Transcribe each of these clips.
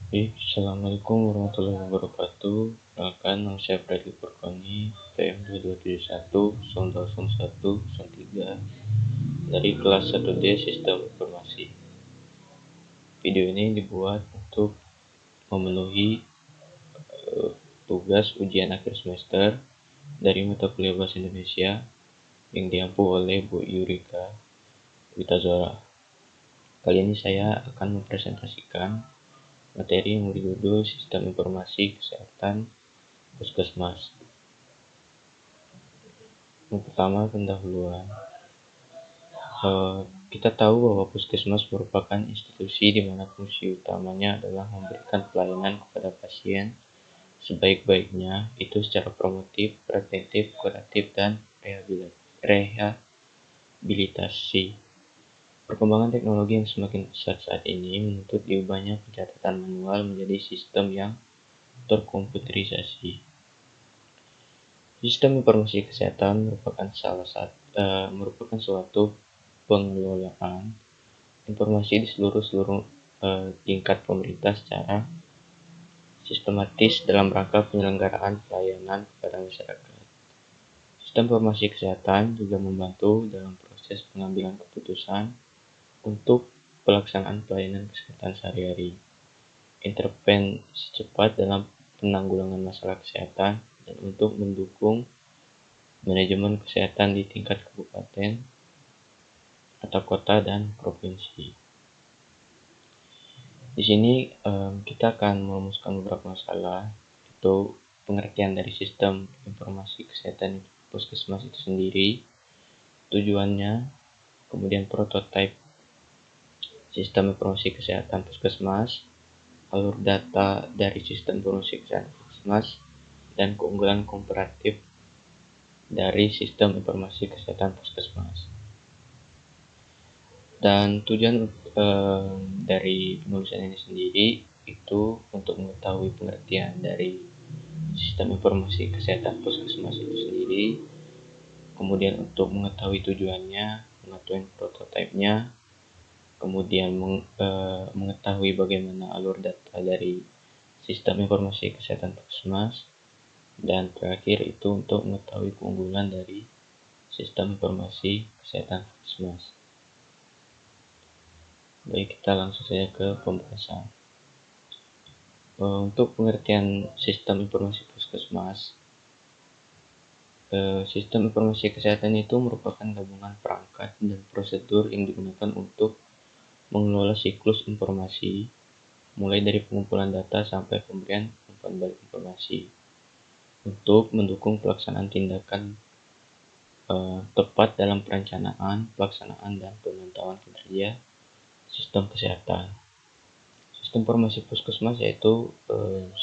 Assalamualaikum warahmatullahi wabarakatuh. Perkenalkan, nama saya Bradley Purkoni, PM 2271 dari kelas 1D Sistem Informasi. Video ini dibuat untuk memenuhi tugas ujian akhir semester dari mata kuliah Bahasa Indonesia yang diampu oleh Bu Yurika Witazora. Kali ini saya akan mempresentasikan materi yang berjudul Sistem Informasi Kesehatan Puskesmas. Yang pertama, pendahuluan. Kita tahu bahwa puskesmas merupakan institusi di mana fungsi utamanya adalah memberikan pelayanan kepada pasien sebaik-baiknya, itu secara promotif, preventif, kuratif, dan rehabilitasi. Perkembangan teknologi yang semakin pesat saat ini menuntut diubahnya pencatatan manual menjadi sistem yang terkomputerisasi. Sistem informasi kesehatan merupakan suatu pengelolaan informasi di seluruh tingkat pemerintah secara sistematis dalam rangka penyelenggaraan pelayanan kepada masyarakat. Sistem informasi kesehatan juga membantu dalam proses pengambilan keputusan untuk pelaksanaan pelayanan kesehatan sehari-hari, intervensi cepat dalam penanggulangan masalah kesehatan, dan untuk mendukung manajemen kesehatan di tingkat kabupaten atau kota dan provinsi. Di sini kita akan merumuskan beberapa masalah, itu pengertian dari sistem informasi kesehatan puskesmas itu sendiri, tujuannya, kemudian prototipe sistem informasi kesehatan puskesmas, alur data dari sistem informasi kesehatan puskesmas, dan keunggulan komparatif dari sistem informasi kesehatan puskesmas. Dan tujuan dari penulisan ini sendiri itu untuk mengetahui pengertian dari sistem informasi kesehatan puskesmas itu sendiri, kemudian untuk mengetahui tujuannya, mengetahui prototipenya, kemudian mengetahui bagaimana alur data dari sistem informasi kesehatan puskesmas, dan terakhir itu untuk mengetahui keunggulan dari sistem informasi kesehatan puskesmas. Baik, kita langsung saja ke pembahasan. Untuk pengertian sistem informasi puskesmas, sistem informasi kesehatan itu merupakan gabungan perangkat dan prosedur yang digunakan untuk mengelola siklus informasi, mulai dari pengumpulan data sampai pemberian umpan balik informasi, untuk mendukung pelaksanaan tindakan tepat dalam perencanaan, pelaksanaan, dan pemantauan kinerja sistem kesehatan. Sistem informasi puskesmas yaitu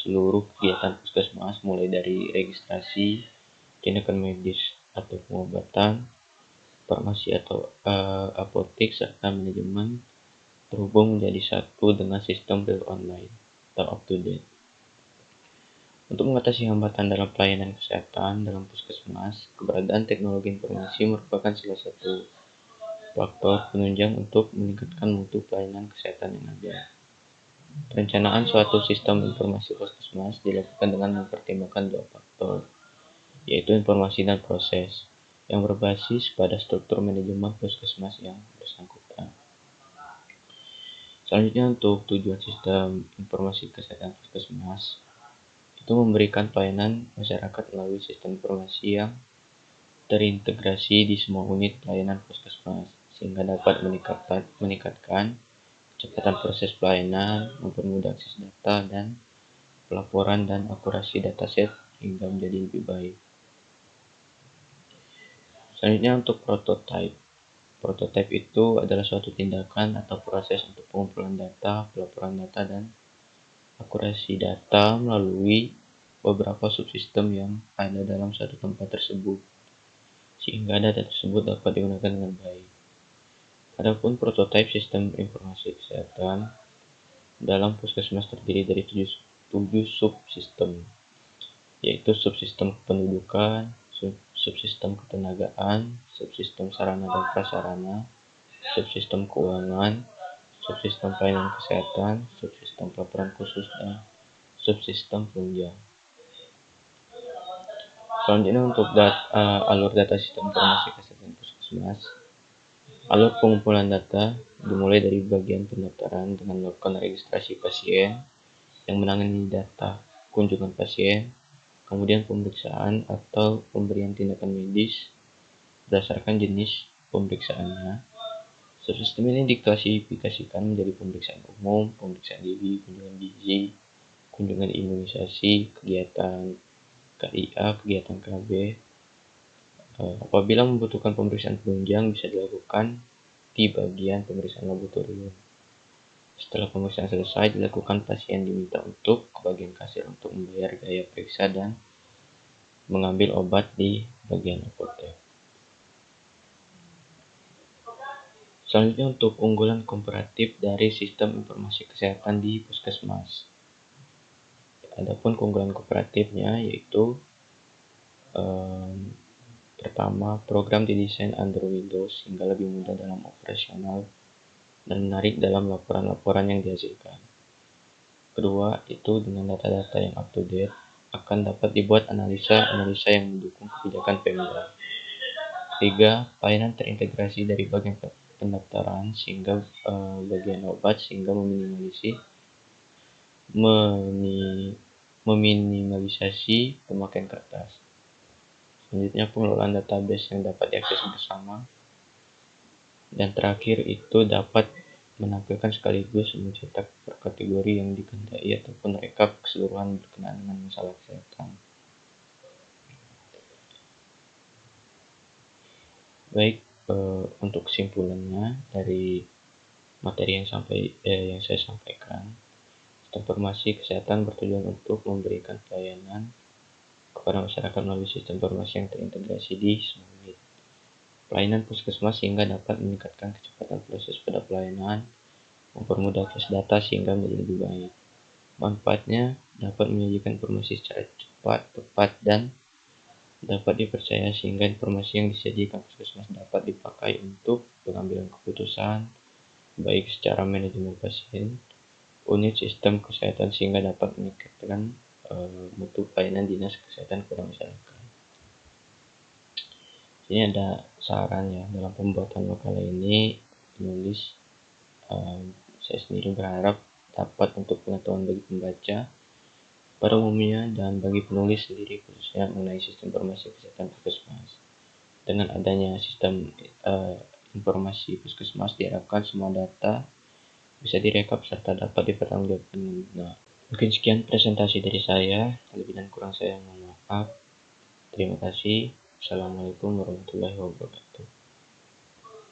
seluruh kegiatan puskesmas, mulai dari registrasi, tindakan medis atau pengobatan, farmasi atau apotek, serta manajemen, terhubung menjadi satu dengan sistem real online atau up to date. Untuk mengatasi hambatan dalam pelayanan kesehatan dalam puskesmas, keberadaan teknologi informasi merupakan salah satu faktor penunjang untuk meningkatkan mutu pelayanan kesehatan yang ada. Perencanaan suatu sistem informasi puskesmas dilakukan dengan mempertimbangkan dua faktor, yaitu informasi dan proses, yang berbasis pada struktur manajemen puskesmas yang bersangkutan. Selanjutnya, untuk tujuan sistem informasi kesehatan puskesmas, itu memberikan pelayanan masyarakat melalui sistem informasi yang terintegrasi di semua unit pelayanan puskesmas, sehingga dapat meningkatkan kecepatan proses pelayanan, mempermudah akses data dan pelaporan, dan akurasi dataset hingga menjadi lebih baik. Selanjutnya, untuk prototipe. Prototipe itu adalah suatu tindakan atau proses untuk pengumpulan data, pelaporan data, dan akurasi data melalui beberapa subsistem yang ada dalam satu tempat tersebut, sehingga data tersebut dapat digunakan dengan baik. Adapun prototipe sistem informasi kesehatan dalam puskesmas terdiri dari 7 subsistem, yaitu subsistem kependudukan, subsistem ketenagaan, subsistem sarana dan prasarana, subsistem keuangan, subsistem pelayanan kesehatan, subsistem pelaporan khusus, dan subsistem penunjang. Selanjutnya untuk alur data sistem informasi kesehatan puskesmas. Alur pengumpulan data dimulai dari bagian pendaftaran dengan melakukan registrasi pasien yang menangani data kunjungan pasien, kemudian pemeriksaan atau pemberian tindakan medis berdasarkan jenis pemeriksaannya. Subsistem ini diklasifikasikan menjadi pemeriksaan umum, pemeriksaan gigi, kunjungan gizi, kunjungan imunisasi, kegiatan KIA, kegiatan KB. Apabila membutuhkan pemeriksaan penunjang bisa dilakukan di bagian pemeriksaan laboratorium. Setelah pemeriksaan selesai dilakukan, pasien diminta untuk ke bagian kasir untuk membayar biaya periksa dan mengambil obat di bagian apotek. Selanjutnya untuk unggulan komparatif dari sistem informasi kesehatan di puskesmas. Adapun keunggulan komparatifnya yaitu pertama, program didesain under Windows sehingga lebih mudah dalam operasional dan menarik dalam laporan-laporan yang dihasilkan. Kedua, itu dengan data-data yang up to date akan dapat dibuat analisa yang mendukung kebijakan Pemda. Tiga, pelayanan terintegrasi dari bagian pendaftaran sehingga bagian obat sehingga meminimalisasi pemakaian kertas. Selanjutnya pengelolaan database yang dapat diakses bersama. Dan terakhir itu dapat menampilkan sekaligus mencetak per kategori yang dikehendaki ataupun rekap keseluruhan berkenaan dengan masalah kesehatan. Baik, untuk kesimpulannya dari materi yang saya sampaikan, informasi kesehatan bertujuan untuk memberikan pelayanan kepada masyarakat melalui sistem informasi yang terintegrasi di semua unit pelayanan puskesmas sehingga dapat meningkatkan kecepatan proses pada pelayanan, mempermudah akses data sehingga menjadi lebih baik. Manfaatnya dapat menyajikan informasi secara cepat, tepat, dan dapat dipercaya sehingga informasi yang disajikan puskesmas dapat dipakai untuk pengambilan keputusan baik secara manajemen pasien, unit sistem kesehatan sehingga dapat meningkatkan mutu pelayanan dinas kesehatan kepada masyarakat. Ini ada saran ya dalam pembuatan makalah ini penulis saya sendiri berharap dapat untuk pengetahuan bagi pembaca pada umumnya dan bagi penulis sendiri khususnya mengenai sistem informasi kesehatan puskesmas. Dengan adanya sistem informasi puskesmas diharapkan semua data bisa direkap serta dapat dipertanggungjawabkan dengan benar. Mungkin sekian presentasi dari saya, lebih dan kurang saya mohon maaf. Terima kasih. Assalamualaikum warahmatullahi wabarakatuh.